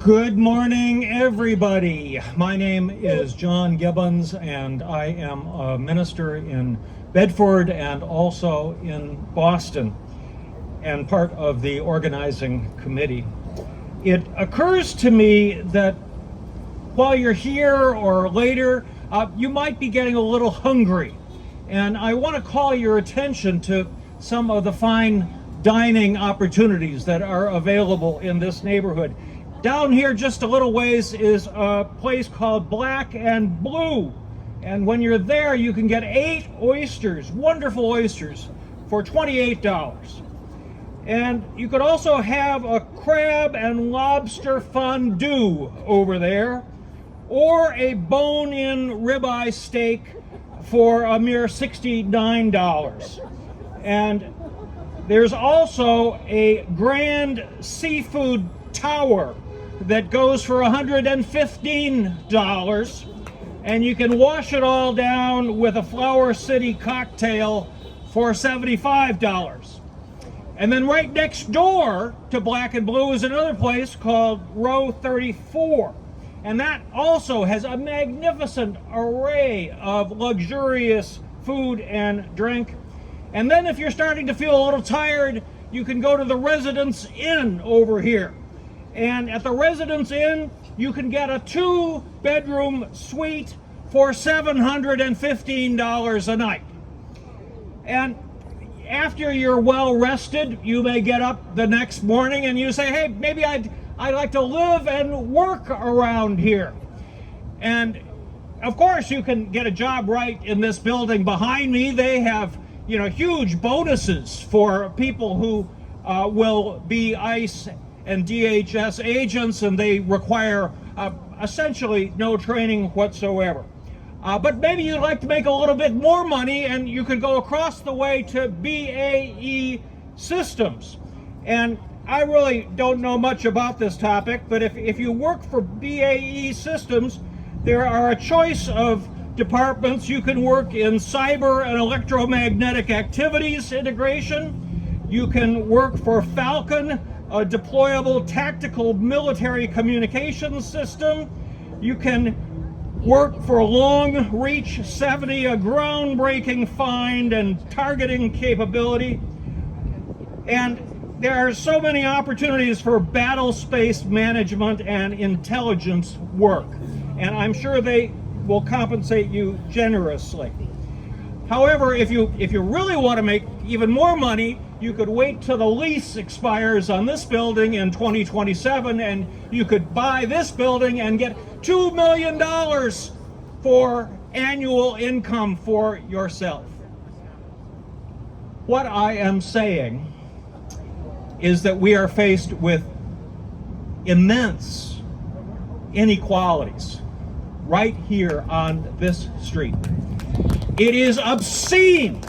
Good morning, everybody. My name is John Gibbons, and I am a minister in Bedford and also in Boston, and part of the organizing committee. It occurs to me that while you're here or later, you might be getting a little hungry, and I want to call your attention to some of the fine dining opportunities that are available in this neighborhood. Down here just a little ways is a place called Black and Blue, and when you're there you can get 8 oysters, wonderful oysters, for $28. And you could also have a crab and lobster fondue over there, or a bone-in ribeye steak for a mere $69. And there's also a grand seafood tower that goes for $115, and you can wash it all down with a Flower City cocktail for $75. And then right next door to Black and Blue is another place called Row 34, and that also has a magnificent array of luxurious food and drink. And then if you're starting to feel a little tired, you can go to the Residence Inn over here. And at the Residence Inn, you can get a 2-bedroom suite for $715 a night. And after you're well rested, you may get up the next morning and you say, hey, maybe I'd like to live and work around here. And of course, you can get a job right in this building behind me. They have, huge bonuses for people who will be ICE and DHS agents, and they require essentially no training whatsoever. But maybe you'd like to make a little bit more money, and you could go across the way to BAE Systems. And I really don't know much about this topic, but if you work for BAE Systems, there are a choice of departments. You can work in cyber and electromagnetic activities integration. You can work for Falcon, a deployable tactical military communications system. You can work for Long Reach 70, a groundbreaking find and targeting capability. And there are so many opportunities for battle space management and intelligence work, and I'm sure they will compensate you generously. However, if you really want to make even more money, you could wait till the lease expires on this building in 2027, and you could buy this building and get $2 million for annual income for yourself. What I am saying is that we are faced with immense inequalities right here on this street. It is obscene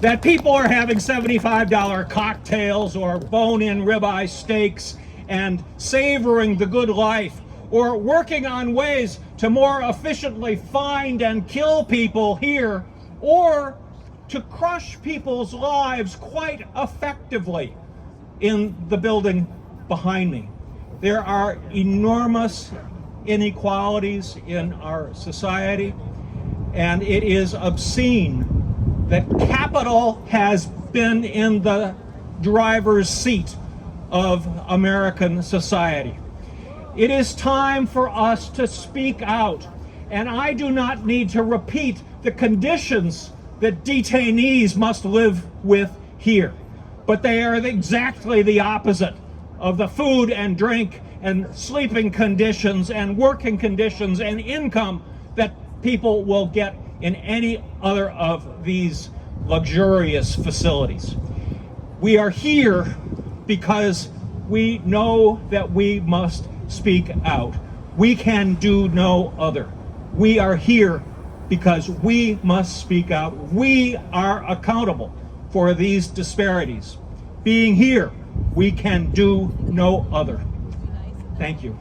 that people are having $75 cocktails or bone-in ribeye steaks and savoring the good life, or working on ways to more efficiently find and kill people here, or to crush people's lives quite effectively in the building behind me. There are enormous inequalities in our society, and it is obscene that capital has been in the driver's seat of American society. It is time for us to speak out, and I do not need to repeat the conditions that detainees must live with here, but they are exactly the opposite of the food and drink and sleeping conditions and working conditions and income that people will get in any other of these luxurious facilities. We are here because we know that we must speak out. We can do no other. We are here because we must speak out. We are accountable for these disparities. Being here, we can do no other. Thank you.